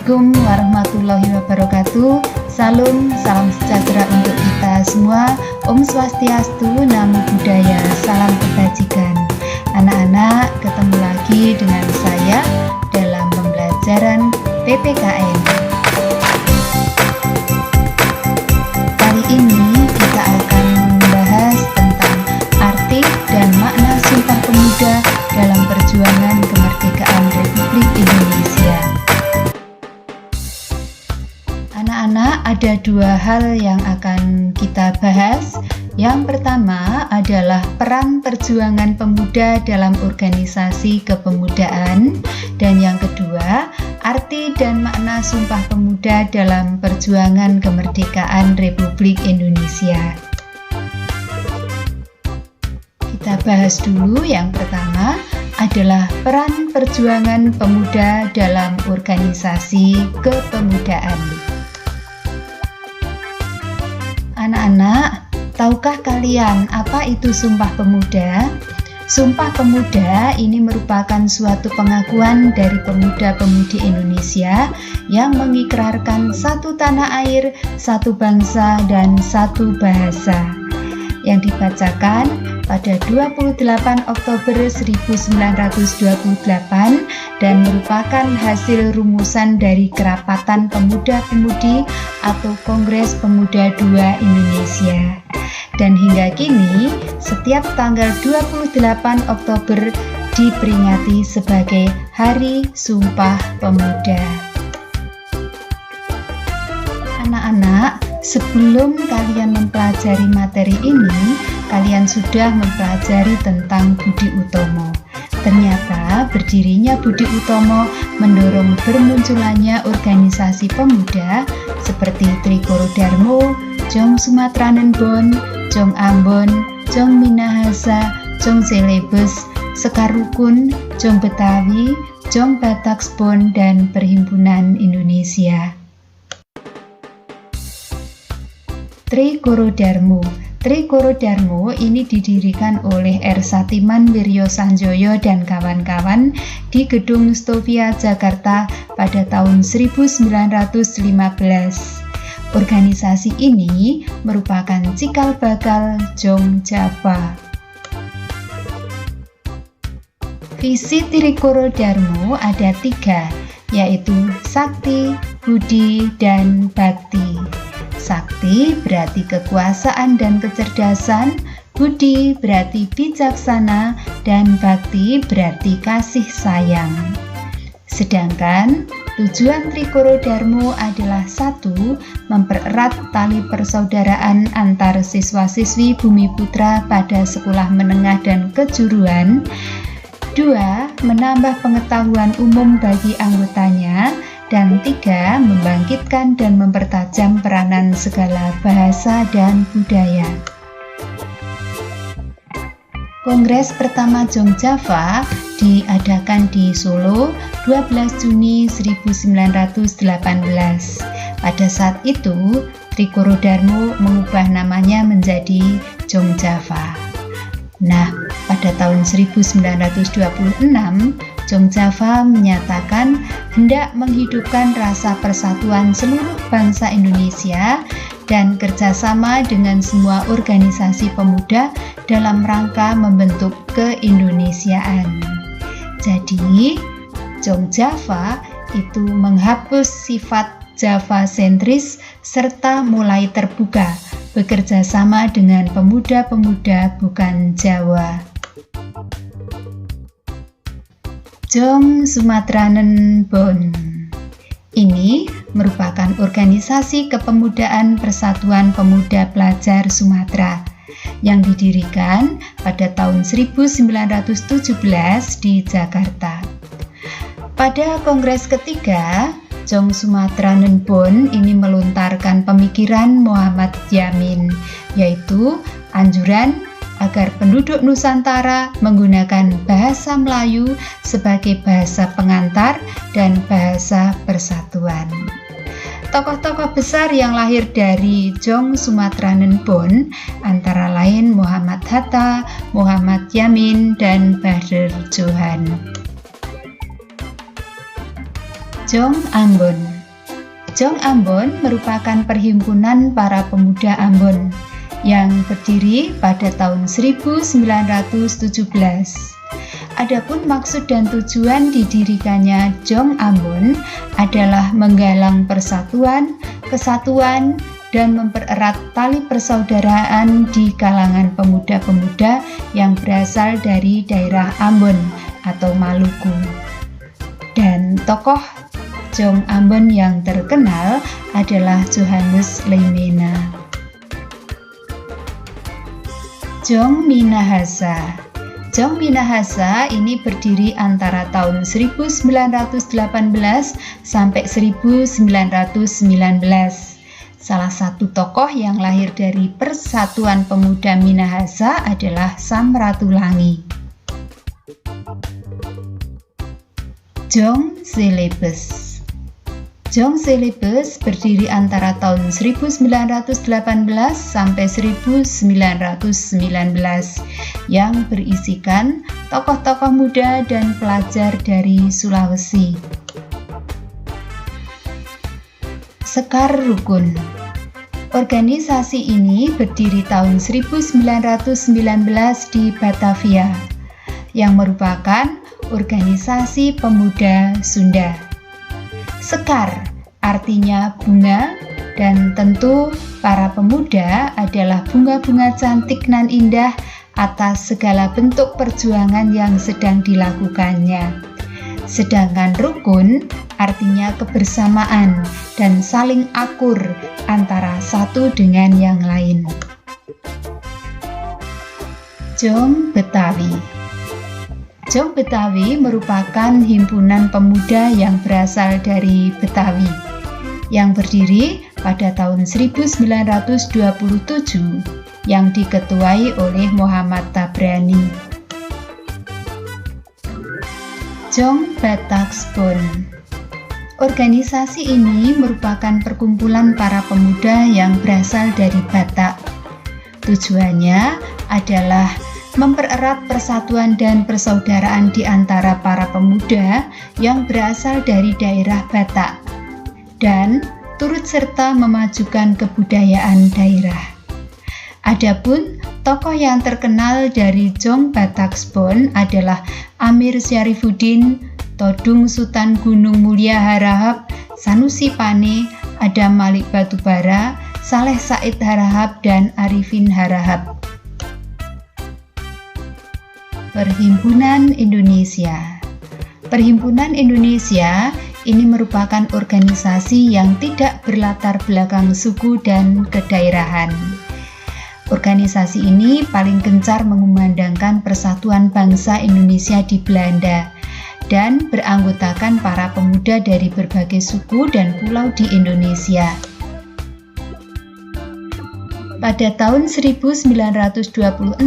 Assalamualaikum warahmatullahi wabarakatuh. Salam sejahtera untuk kita semua. Om Swastiastu, Namo Buddhaya, salam kebajikan. Anak-anak, ketemu lagi dengan saya dalam pembelajaran PPKN. Kali ini kita akan membahas tentang arti dan makna Sumpah Pemuda dalam perjuangan kemerdekaan Republik Indonesia. Anak-anak, ada dua hal yang akan kita bahas. Yang pertama adalah peran perjuangan pemuda dalam organisasi kepemudaan, dan yang kedua, arti dan makna Sumpah Pemuda dalam perjuangan kemerdekaan Republik Indonesia. Kita bahas dulu. Yang pertama adalah peran perjuangan pemuda dalam organisasi kepemudaan. Anak-anak, tahukah kalian apa itu Sumpah Pemuda? Sumpah Pemuda ini merupakan suatu pengakuan dari pemuda-pemudi Indonesia yang mengikrarkan satu tanah air, satu bangsa, dan satu bahasa, yang dibacakan pada 28 Oktober 1928 dan merupakan hasil rumusan dari Kerapatan Pemuda-Pemudi atau Kongres Pemuda II Indonesia. Dan hingga kini, setiap tanggal 28 Oktober diperingati sebagai Hari Sumpah Pemuda. Anak-anak, sebelum kalian mempelajari materi ini, kalian sudah mempelajari tentang Budi Utomo. Ternyata berdirinya Budi Utomo mendorong bermunculannya organisasi pemuda seperti Trikoro Darmo, Jong Sumatranen Bon, Jong Ambon, Jong Minahasa, Jong Celebes, Sekar Rukun, Jong Betawi, Jong Bataksbon, dan Perhimpunan Indonesia. Trikoro Darmo. Trikoro Darmo ini didirikan oleh R. Satiman Wiryo Sanjoyo dan kawan-kawan di Gedung Stovia, Jakarta pada tahun 1915. Organisasi ini merupakan cikal bakal Jong Java. Visi Trikoro Darmo ada 3, yaitu Sakti, Budi, dan Bakti. Sakti berarti kekuasaan dan kecerdasan, Budi berarti bijaksana, dan Bakti berarti kasih sayang. Sedangkan tujuan Trikoro Darmo adalah 1. Mempererat tali persaudaraan antar siswa-siswi Bumi Putra pada sekolah menengah dan kejuruan. 2. Menambah pengetahuan umum bagi anggotanya. Dan 3. Membangkitkan dan mempertajam peranan segala bahasa dan budaya. Kongres pertama Jong Java diadakan di Solo 12 Juni 1918. Pada saat itu, Trikoro Darmo mengubah namanya menjadi Jong Java. Nah, pada tahun 1926, Jong Java menyatakan hendak menghidupkan rasa persatuan seluruh bangsa Indonesia dan kerjasama dengan semua organisasi pemuda dalam rangka membentuk keindonesiaan. Jadi, Jong Java itu menghapus sifat Java sentris serta mulai terbuka bekerja sama dengan pemuda-pemuda bukan Jawa. Jong Sumatranen Bon ini merupakan organisasi kepemudaan Persatuan Pemuda Pelajar Sumatera yang didirikan pada tahun 1917 di Jakarta. Pada kongres ketiga, Jong Sumatranen Bon ini melontarkan pemikiran Muhammad Yamin, yaitu anjuran agar penduduk Nusantara menggunakan bahasa Melayu sebagai bahasa pengantar dan bahasa persatuan. Tokoh-tokoh besar yang lahir dari Jong Sumatranen Bon antara lain Muhammad Hatta, Muhammad Yamin, dan Badr Johan. Jong Ambon. Jong Ambon merupakan perhimpunan para pemuda Ambon yang berdiri pada tahun 1917. Adapun maksud dan tujuan didirikannya Jong Ambon adalah menggalang persatuan, kesatuan, dan mempererat tali persaudaraan di kalangan pemuda-pemuda yang berasal dari daerah Ambon atau Maluku. Dan tokoh Jong Ambon yang terkenal adalah Johannes Leimena. Jong Minahasa. Jong Minahasa ini berdiri antara tahun 1918 sampai 1919. Salah satu tokoh yang lahir dari Persatuan Pemuda Minahasa adalah Sam Ratulangi. Jong Celebes. Jong Celebes berdiri antara tahun 1918 sampai 1919 yang berisikan tokoh-tokoh muda dan pelajar dari Sulawesi. Sekar Rukun. Organisasi ini berdiri tahun 1919 di Batavia, yang merupakan organisasi pemuda Sunda. Sekar artinya bunga, dan tentu para pemuda adalah bunga-bunga cantik nan indah atas segala bentuk perjuangan yang sedang dilakukannya. Sedangkan rukun artinya kebersamaan dan saling akur antara satu dengan yang lain. Jong Betawi. Jong Betawi merupakan himpunan pemuda yang berasal dari Betawi, yang berdiri pada tahun 1927, yang diketuai oleh Muhammad Tabrani. Jong Bataksbon. Organisasi ini merupakan perkumpulan para pemuda yang berasal dari Batak. Tujuannya adalah mempererat persatuan dan persaudaraan di antara para pemuda yang berasal dari daerah Batak dan turut serta memajukan kebudayaan daerah. Adapun tokoh yang terkenal dari Jong Bataksbon adalah Amir Syarifuddin, Todung Sultan Gunung Mulia Harahap, Sanusi Pane, Adam Malik Batubara, Saleh Said Harahap, dan Arifin Harahap. Perhimpunan Indonesia. Perhimpunan Indonesia ini merupakan organisasi yang tidak berlatar belakang suku dan kedaerahan. Organisasi ini paling gencar mengumandangkan persatuan bangsa Indonesia di Belanda dan beranggotakan para pemuda dari berbagai suku dan pulau di Indonesia. Pada tahun 1926,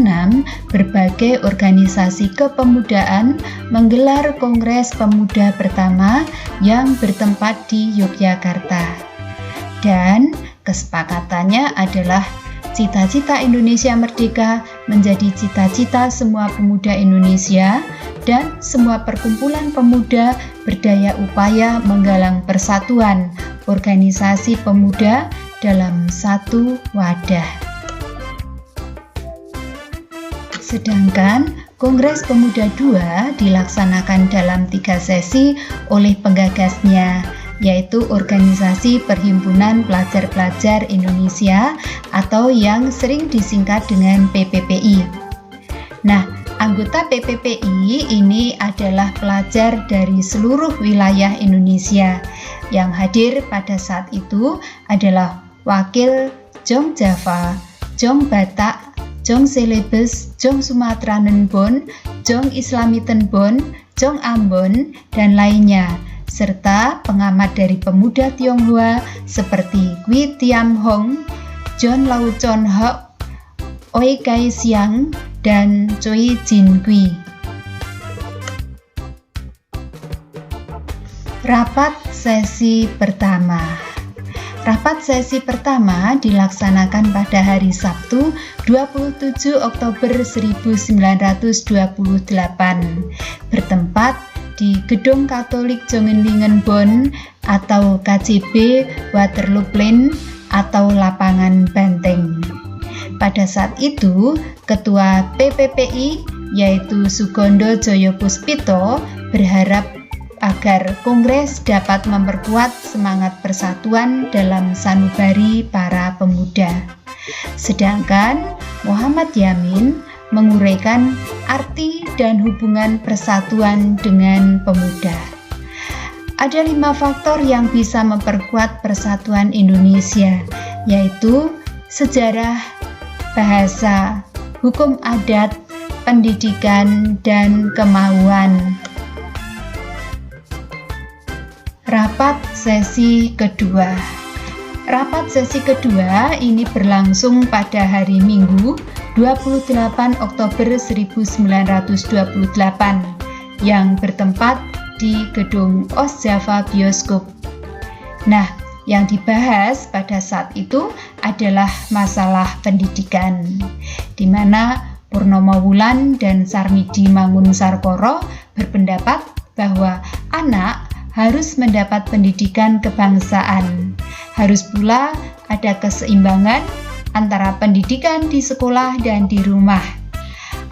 berbagai organisasi kepemudaan menggelar Kongres Pemuda pertama yang bertempat di Yogyakarta. Dan kesepakatannya adalah cita-cita Indonesia merdeka menjadi cita-cita semua pemuda Indonesia, dan semua perkumpulan pemuda berdaya upaya menggalang persatuan organisasi pemuda dalam satu wadah. Sedangkan Kongres Pemuda II dilaksanakan dalam 3 sesi oleh penggagasnya, yaitu Organisasi Perhimpunan Pelajar-Pelajar Indonesia atau yang sering disingkat dengan PPPI. Nah, anggota PPPI ini adalah pelajar dari seluruh wilayah Indonesia. Yang hadir pada saat itu adalah wakil Jong Java, Jong Batak, Jong Celebes, Jong Sumatera Nenbon, Jong Islamitenbon, Jong Ambon, dan lainnya, serta pengamat dari pemuda Tionghoa seperti Kwi Tiam Hong, John Lau Chon Hok, Oi Kai Siang, dan Choi Jin Kui. Rapat sesi pertama. Rapat sesi pertama dilaksanakan pada hari Sabtu 27 Oktober 1928 bertempat di Gedung Katolik Jongenlingen Bonn atau KJB Waterlooplein atau Lapangan Banteng. Pada saat itu, Ketua PPPI yaitu Sugondo Joyopuspito berharap agar Kongres dapat memperkuat semangat persatuan dalam sanubari para pemuda. Sedangkan Muhammad Yamin menguraikan arti dan hubungan persatuan dengan pemuda. Ada 5 faktor yang bisa memperkuat persatuan Indonesia, yaitu sejarah, bahasa, hukum adat, pendidikan, dan kemauan. Rapat sesi kedua. Rapat sesi kedua ini berlangsung pada hari Minggu 28 Oktober 1928 yang bertempat di Gedung Osjava Bioskop. Nah, yang dibahas pada saat itu adalah masalah pendidikan, di mana Purnomo Wulan dan Sarmidi Mangunsarkoro berpendapat bahwa anak harus mendapat pendidikan kebangsaan. Harus pula ada keseimbangan antara pendidikan di sekolah dan di rumah.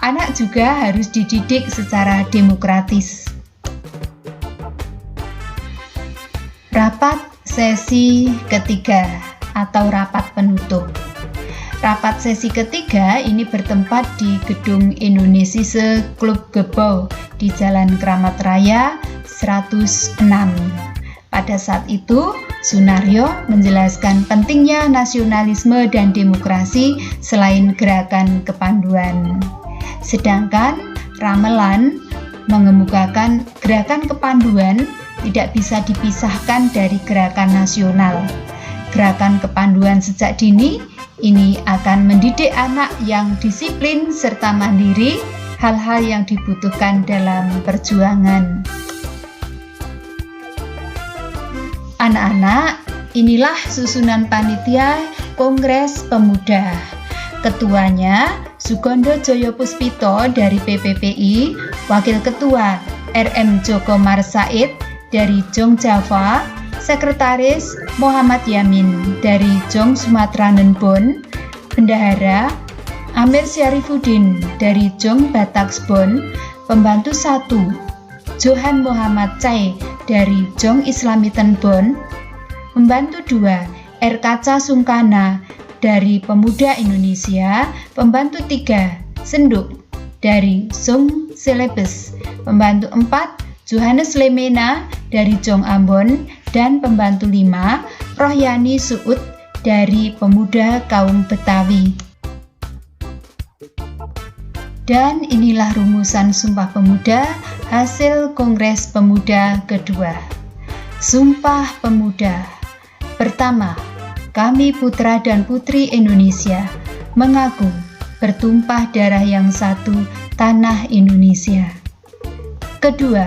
Anak juga harus dididik secara demokratis. Rapat sesi ketiga atau rapat penutup. Rapat sesi ketiga ini bertempat di Gedung Indonesische Clubgebouw di Jalan Kramat Raya 106. Pada saat itu, Sunaryo menjelaskan pentingnya nasionalisme dan demokrasi selain gerakan kepanduan. Sedangkan Ramelan mengemukakan gerakan kepanduan tidak bisa dipisahkan dari gerakan nasional. Gerakan kepanduan sejak dini ini akan mendidik anak yang disiplin serta mandiri, hal-hal yang dibutuhkan dalam perjuangan. Anak-anak, inilah susunan panitia Kongres Pemuda. Ketuanya Sugondo Joyopuspito dari PPPI, Wakil Ketua RM Joko Marsaid dari Jong Java, Sekretaris Muhammad Yamin dari Jong Sumatranen Bonn, Bendahara Amir Syarifuddin dari Jong Bataksbon, Pembantu 1 Johan Muhammad Chai dari Jong Islamiten Bonn, Pembantu 2 RKC Sungkana dari Pemuda Indonesia, Pembantu 3 Senduk dari Jong Celebes, Pembantu 4 Johannes Lemena dari Jong Ambon, dan Pembantu 5 Rohyani Suud dari Pemuda Kaum Betawi. Dan inilah rumusan Sumpah Pemuda hasil Kongres Pemuda kedua. Sumpah Pemuda. Pertama, kami putra dan putri Indonesia mengaku bertumpah darah yang satu tanah Indonesia. Kedua,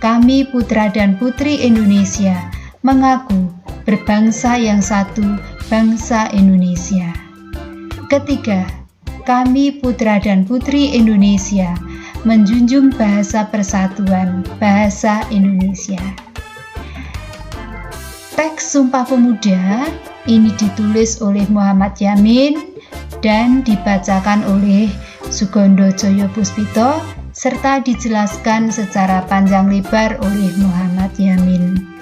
kami putra dan putri Indonesia mengaku berbangsa yang satu, bangsa Indonesia. Ketiga, kami putra dan putri Indonesia menjunjung bahasa persatuan, bahasa Indonesia. Teks Sumpah Pemuda ini ditulis oleh Muhammad Yamin dan dibacakan oleh Sugondo Joyopuspito serta dijelaskan secara panjang lebar oleh Muhammad Yamin.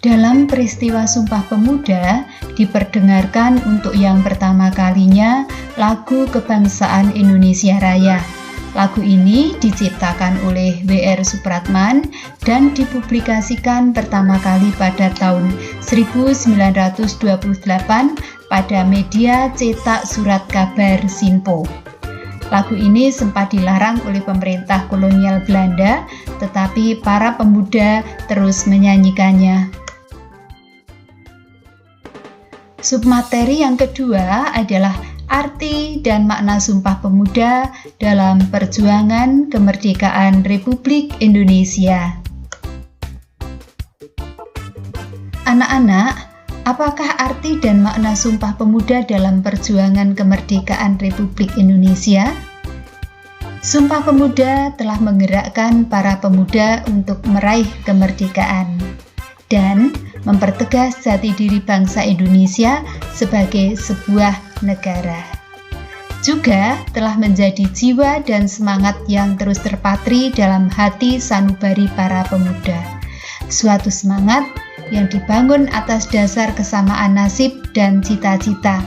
Dalam peristiwa Sumpah Pemuda diperdengarkan untuk yang pertama kalinya lagu kebangsaan Indonesia Raya. Lagu ini diciptakan oleh W.R. Supratman dan dipublikasikan pertama kali pada tahun 1928 pada media cetak surat kabar Sinpo. Lagu ini sempat dilarang oleh pemerintah kolonial Belanda, tetapi para pemuda terus menyanyikannya. Submateri yang kedua adalah arti dan makna Sumpah Pemuda dalam perjuangan kemerdekaan Republik Indonesia. Anak-anak, apakah arti dan makna Sumpah Pemuda dalam perjuangan kemerdekaan Republik Indonesia? Sumpah Pemuda telah menggerakkan para pemuda untuk meraih kemerdekaan dan mempertegas jati diri bangsa Indonesia sebagai sebuah negara. Juga telah menjadi jiwa dan semangat yang terus terpatri dalam hati sanubari para pemuda. Suatu semangat yang dibangun atas dasar kesamaan nasib dan cita-cita,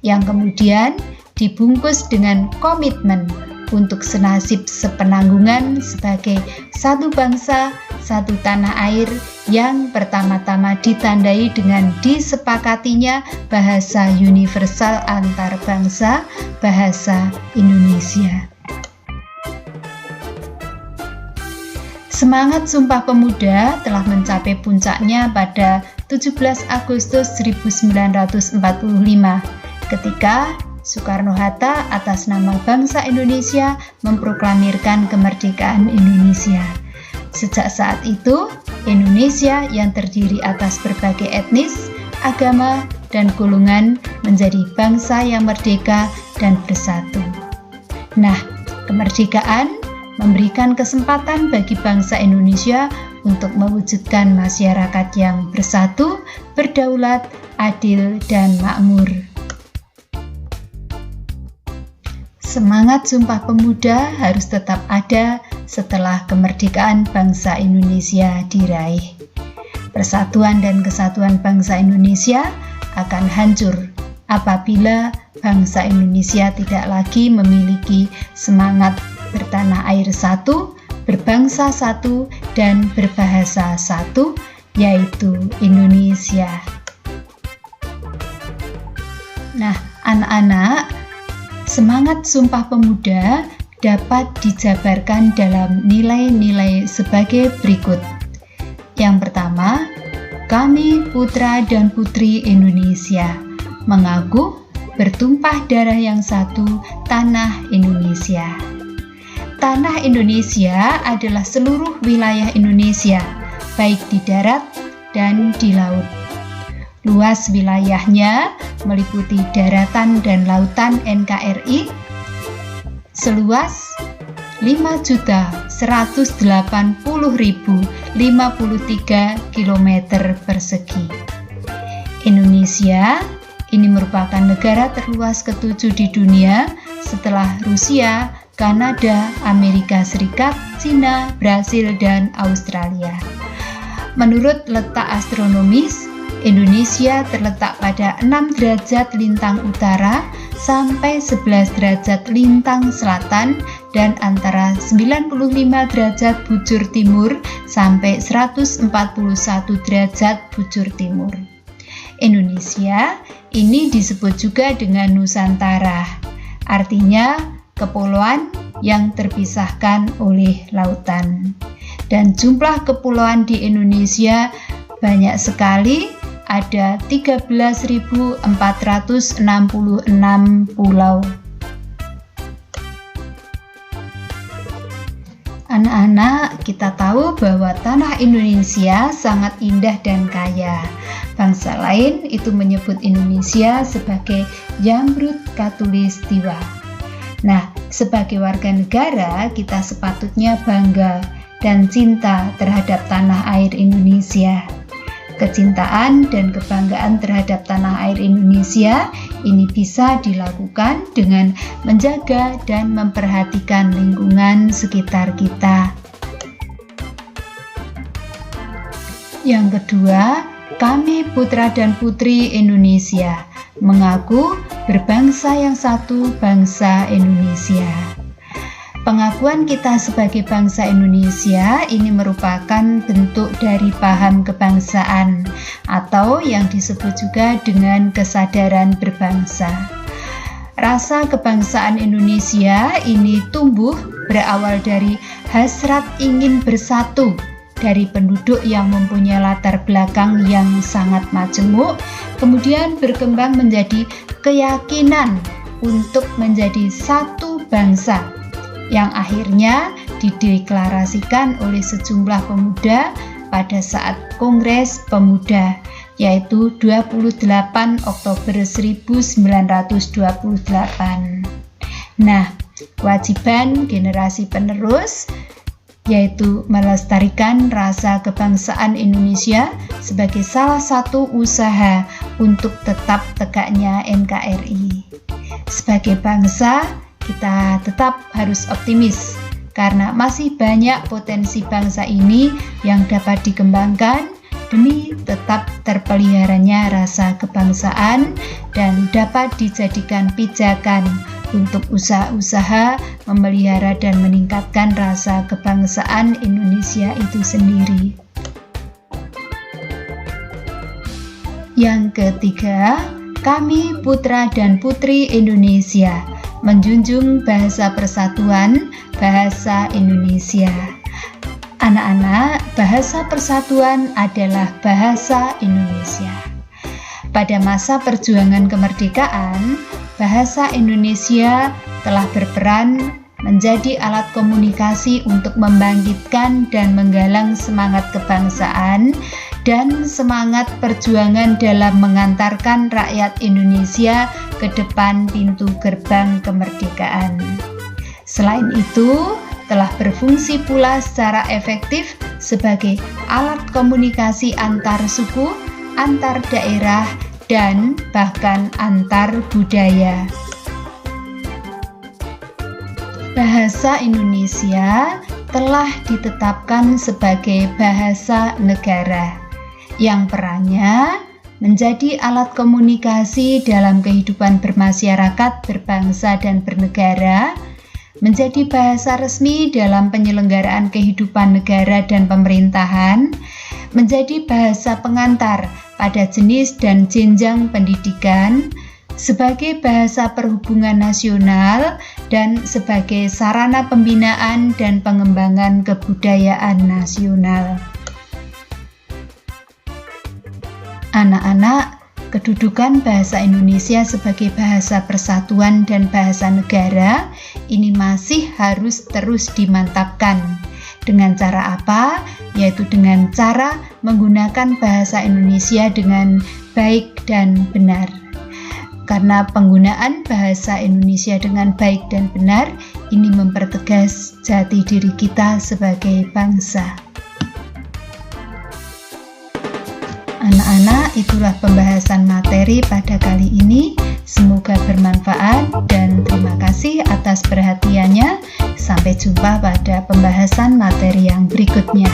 yang kemudian dibungkus dengan komitmen untuk senasib sepenanggungan sebagai satu bangsa, satu tanah air yang pertama-tama ditandai dengan disepakatinya bahasa universal antar bangsa, bahasa Indonesia. Semangat Sumpah Pemuda telah mencapai puncaknya pada 17 Agustus 1945 ketika Soekarno-Hatta atas nama bangsa Indonesia memproklamirkan kemerdekaan Indonesia. Sejak saat itu, Indonesia yang terdiri atas berbagai etnis, agama, dan golongan menjadi bangsa yang merdeka dan bersatu. Nah, kemerdekaan memberikan kesempatan bagi bangsa Indonesia untuk mewujudkan masyarakat yang bersatu, berdaulat, adil, dan makmur. Semangat Sumpah Pemuda harus tetap ada setelah kemerdekaan bangsa Indonesia diraih. Persatuan dan kesatuan bangsa Indonesia akan hancur apabila bangsa Indonesia tidak lagi memiliki semangat bertanah air satu, berbangsa satu, dan berbahasa satu, yaitu Indonesia. Nah, anak-anak, semangat Sumpah Pemuda dapat dijabarkan dalam nilai-nilai sebagai berikut. Yang pertama, kami putra dan putri Indonesia mengaku bertumpah darah yang satu, tanah Indonesia. Tanah Indonesia adalah seluruh wilayah Indonesia, baik di darat dan di laut. Luas wilayahnya meliputi daratan dan lautan NKRI seluas 5.180.053 km persegi. Indonesia ini merupakan negara terluas ketujuh di dunia setelah Rusia, Kanada, Amerika Serikat, Cina, Brasil, dan Australia. Menurut letak astronomis, Indonesia terletak pada 6 derajat lintang utara sampai 11 derajat lintang selatan dan antara 95 derajat bujur timur sampai 141 derajat bujur timur. Indonesia ini disebut juga dengan Nusantara, artinya kepulauan yang terpisahkan oleh lautan. Dan jumlah kepulauan di Indonesia banyak sekali, ada 13.466 pulau. Anak-anak, kita tahu bahwa tanah Indonesia sangat indah dan kaya. Bangsa lain itu menyebut Indonesia sebagai Jamrud Khatulistiwa. Nah, sebagai warga negara, kita sepatutnya bangga dan cinta terhadap tanah air Indonesia. Kecintaan dan kebanggaan terhadap tanah air Indonesia ini bisa dilakukan dengan menjaga dan memperhatikan lingkungan sekitar kita. Yang kedua, kami putra dan putri Indonesia mengaku berbangsa yang satu, bangsa Indonesia. Pengakuan kita sebagai bangsa Indonesia ini merupakan bentuk dari paham kebangsaan atau yang disebut juga dengan kesadaran berbangsa. Rasa kebangsaan Indonesia ini tumbuh berawal dari hasrat ingin bersatu dari penduduk yang mempunyai latar belakang yang sangat majemuk, kemudian berkembang menjadi keyakinan untuk menjadi satu bangsa yang akhirnya dideklarasikan oleh sejumlah pemuda pada saat Kongres Pemuda, yaitu 28 Oktober 1928. Nah, Kewajiban generasi penerus yaitu melestarikan rasa kebangsaan Indonesia sebagai salah satu usaha untuk tetap tegaknya NKRI. Sebagai bangsa, kita tetap harus optimis karena masih banyak potensi bangsa ini yang dapat dikembangkan demi tetap terpeliharanya rasa kebangsaan dan dapat dijadikan pijakan untuk usaha-usaha memelihara dan meningkatkan rasa kebangsaan Indonesia itu sendiri. Yang ketiga, kami putra dan putri Indonesia menjunjung bahasa persatuan, bahasa Indonesia. Anak-anak, bahasa persatuan adalah bahasa Indonesia. Pada masa perjuangan kemerdekaan, bahasa Indonesia telah berperan menjadi alat komunikasi untuk membangkitkan dan menggalang semangat kebangsaan dan semangat perjuangan dalam mengantarkan rakyat Indonesia ke depan pintu gerbang kemerdekaan. Selain itu, telah berfungsi pula secara efektif sebagai alat komunikasi antar suku, antar daerah, dan bahkan antar budaya. Bahasa Indonesia telah ditetapkan sebagai bahasa negara yang perannya menjadi alat komunikasi dalam kehidupan bermasyarakat, berbangsa, dan bernegara, menjadi bahasa resmi dalam penyelenggaraan kehidupan negara dan pemerintahan, menjadi bahasa pengantar pada jenis dan jenjang pendidikan, sebagai bahasa perhubungan nasional, dan sebagai sarana pembinaan dan pengembangan kebudayaan nasional. Anak-anak, kedudukan bahasa Indonesia sebagai bahasa persatuan dan bahasa negara ini masih harus terus dimantapkan. Dengan cara apa? Yaitu dengan cara menggunakan bahasa Indonesia dengan baik dan benar. Karena penggunaan bahasa Indonesia dengan baik dan benar ini mempertegas jati diri kita sebagai bangsa. Anak-anak, itulah pembahasan materi pada kali ini. Semoga bermanfaat dan terima kasih atas perhatiannya. Sampai jumpa pada pembahasan materi yang berikutnya.